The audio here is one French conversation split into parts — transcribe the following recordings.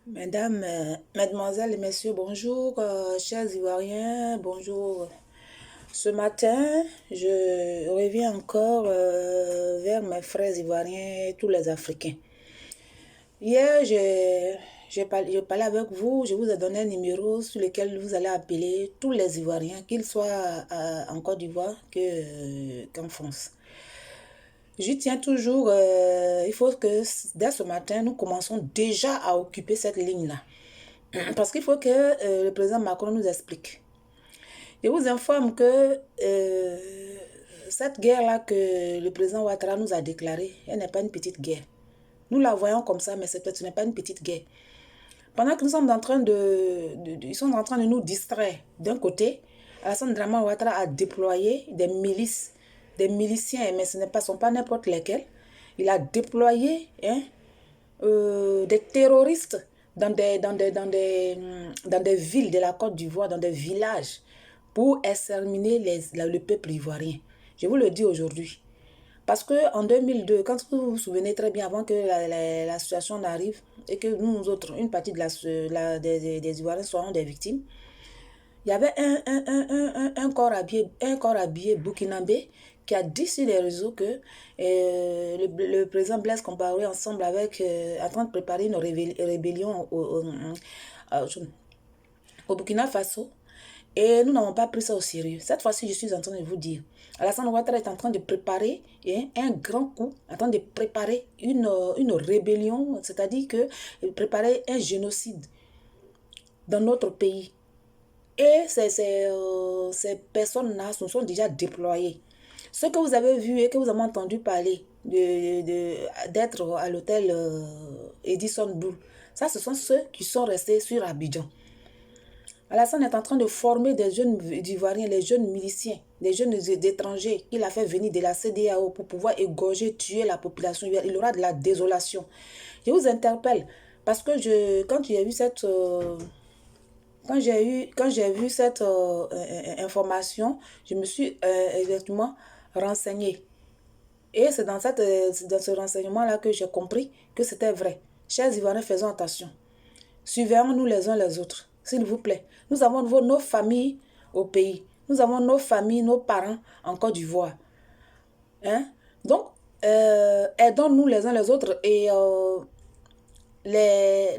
Mesdames, Mesdemoiselles et Messieurs, bonjour, chers Ivoiriens, bonjour. Ce matin, je reviens encore vers mes frères Ivoiriens et tous les Africains. Hier, j'ai parlé avec vous, je vous ai donné un numéro sur lequel vous allez appeler tous les Ivoiriens, qu'ils soient en Côte d'Ivoire qu'en France. Je tiens toujours, il faut que dès ce matin, nous commençons déjà à occuper cette ligne-là. Parce qu'il faut que le président Macron nous explique. Je vous informe que cette guerre-là que le président Ouattara nous a déclarée, elle n'est pas une petite guerre. Nous la voyons comme ça, mais ce n'est pas une petite guerre. Pendant que nous sommes en train ils sont en train de nous distraire d'un côté, Alassane Draman Ouattara a déployé des milices, des miliciens, mais ce ne sont pas n'importe lesquels. Il a déployé des terroristes dans des villes de la Côte d'Ivoire, dans des villages, pour exterminer le peuple ivoirien. Je vous le dis aujourd'hui. Parce qu'en 2002, quand vous vous souvenez très bien, avant que la situation n'arrive, et que nous autres, une partie des Ivoiriens soyons des victimes, il y avait un corps habillé burkinabé qui a dit sur les réseaux que le président Blaise Compaoré, ensemble avec, en train de préparer une rébellion au Burkina Faso. Et nous n'avons pas pris ça au sérieux. Cette fois-ci, je suis en train de vous dire, Alassane Ouattara est en train de préparer un grand coup, en train de préparer une rébellion, c'est-à-dire que préparer un génocide dans notre pays. Et ces personnes-là se sont déjà déployées. Ce que vous avez vu et que vous avez entendu parler d'être à l'hôtel Edison Bull, ça, ce sont ceux qui sont restés sur Abidjan. Alassane est en train de former des jeunes Ivoiriens, les jeunes miliciens, les jeunes étrangers qu'il a fait venir de la CEDEAO pour pouvoir égorger, tuer la population. Il y aura de la désolation. Je vous interpelle parce que quand j'ai vu cette... quand j'ai vu cette information, je me suis exactement renseignée. Et c'est dans ce renseignement-là que j'ai compris que c'était vrai. Chers Ivoiriens, faisons attention. Suivons-nous les uns les autres, s'il vous plaît. Nous avons nos familles au pays. Nous avons nos familles, nos parents en Côte d'Ivoire. Hein? Donc, aidons-nous les uns les autres et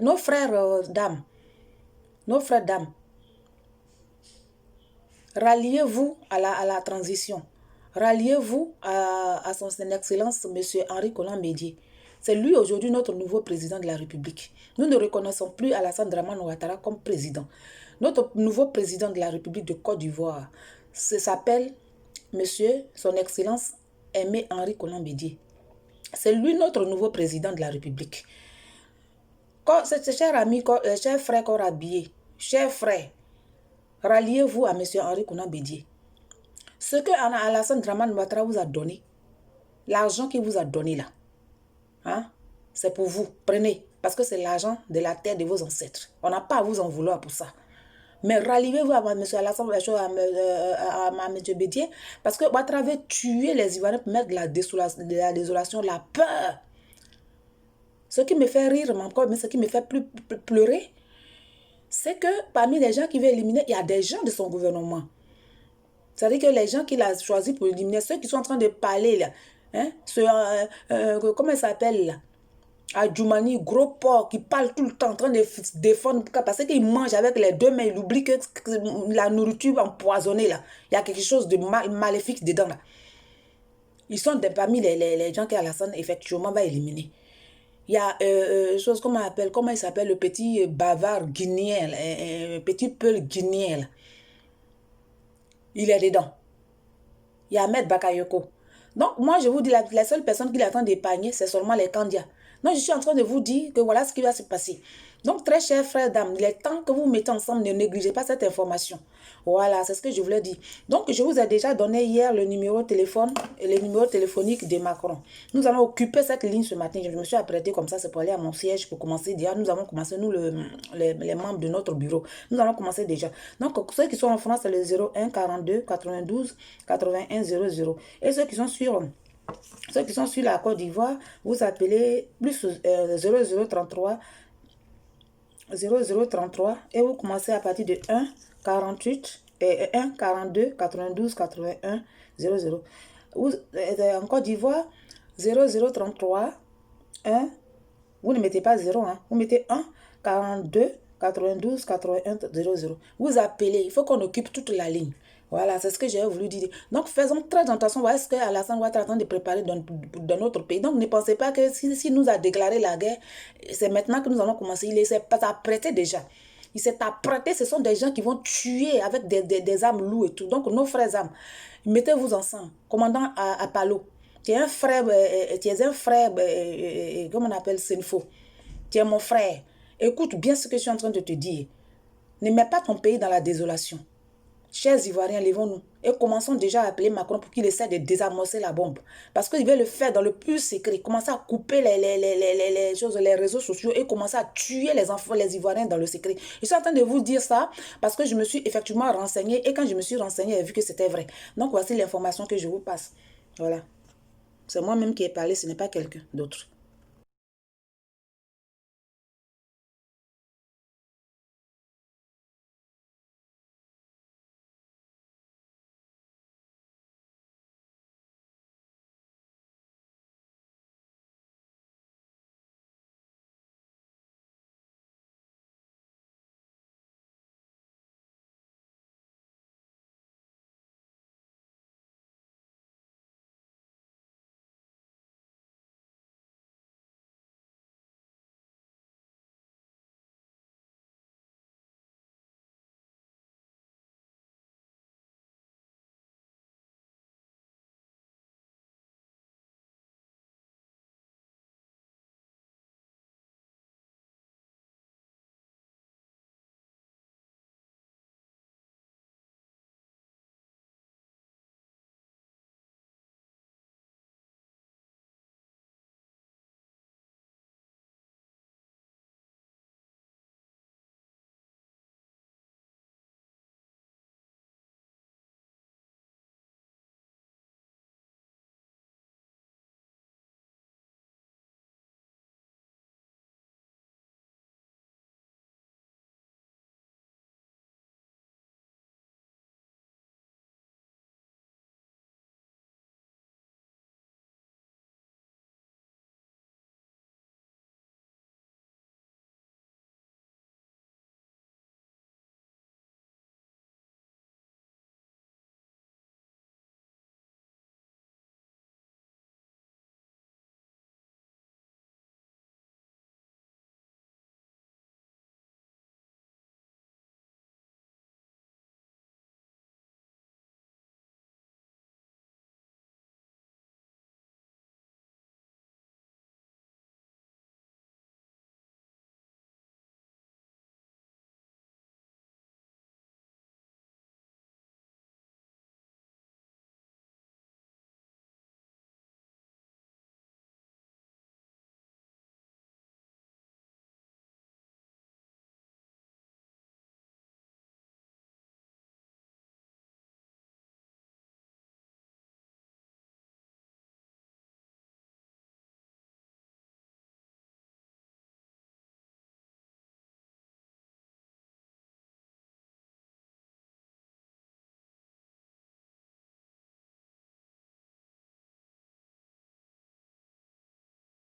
nos frères d'âme. Nos frères d'âme. Ralliez-vous à la transition. Ralliez-vous à son excellence, M. Henri Konan Bédié. C'est lui aujourd'hui notre nouveau président de la République. Nous ne reconnaissons plus Alassane Draman Ouattara comme président. Notre nouveau président de la République de Côte d'Ivoire s'appelle M. son excellence Aimé Henri Konan Bédié. C'est lui notre nouveau président de la République. Cher ami, cher frère Corabillé, cher frère, ralliez-vous à M. Henri Konan Bédié. Ce que Alassane Draman Ouattara vous a donné, l'argent qu'il vous a donné là, hein, c'est pour vous. Prenez, parce que c'est l'argent de la terre de vos ancêtres. On n'a pas à vous en vouloir pour ça. Mais ralliez-vous à M. Alassane, à M. Bédié, parce que Ouattara veut tuer les Ivoiriens pour mettre de la désolation, la peur. Ce qui me fait rire, mais ce qui me fait pleurer, c'est que parmi les gens qui veut éliminer, il y a des gens de son gouvernement. C'est-à-dire que les gens qu'il a choisis pour éliminer, ceux qui sont en train de parler là, hein, comment il s'appelle là, Adjoumani, gros porc, qui parle tout le temps en train de défendre, parce qu'il mange avec les deux mains, il oublie que la nourriture empoisonnée là, il y a quelque chose de maléfique dedans là. Ils sont parmi les gens qu'Alassane effectivement va éliminer. Il y a chose, comment il s'appelle, le petit bavard guinéen, petit peul guinéen là. Il est dedans. Il y a Ahmed Bakayoko. Donc, moi, je vous dis, la seule personne qui est en train d'épargner, c'est seulement les Kandia. Donc, je suis en train de vous dire que voilà ce qui va se passer. Donc, très chers frères, dames, il est temps que vous mettez ensemble, ne négligez pas cette information. Voilà, c'est ce que je voulais dire. Donc, je vous ai déjà donné hier le numéro téléphonique de Macron. Nous allons occuper cette ligne ce matin. Je me suis apprêtée comme ça, c'est pour aller à mon siège pour commencer. Déjà, nous avons commencé, nous, les membres de notre bureau. Nous allons commencer déjà. Donc, ceux qui sont en France, c'est le 01 42 92 81 00. Et ceux qui sont sur la Côte d'Ivoire, vous appelez plus 0033 0033 et vous commencez à partir de 1, 48, et 1, 42, 92, 81, 00. En Côte d'Ivoire, 0033, 1, vous ne mettez pas 0, hein, vous mettez 1, 42, 92, 81, 00. Vous appelez, il faut qu'on occupe toute la ligne. Voilà, c'est ce que j'ai voulu dire. Donc, faisons très attention. Voilà ce qu'Alassane Ouattara est en train de préparer dans notre pays. Donc, ne pensez pas que si nous a déclaré la guerre, c'est maintenant que nous allons commencer. Il s'est pas apprêté déjà. Il s'est apprêté. Ce sont des gens qui vont tuer avec des armes lourdes et tout. Donc, nos frères armes, mettez-vous ensemble. Commandant à Palo, tu es un frère, comment on appelle, Senfo. Tu es mon frère. Écoute bien ce que je suis en train de te dire. Ne mets pas ton pays dans la désolation. Chers Ivoiriens, levons-nous et commençons déjà à appeler Macron pour qu'il essaie de désamorcer la bombe. Parce qu'il va le faire dans le plus secret. Commencer à couper les choses, les réseaux sociaux et commencer à tuer les enfants, les Ivoiriens dans le secret. Je suis en train de vous dire ça parce que je me suis effectivement renseignée et quand je me suis renseignée, j'ai vu que c'était vrai. Donc voici l'information que je vous passe. Voilà. C'est moi-même qui ai parlé, ce n'est pas quelqu'un d'autre.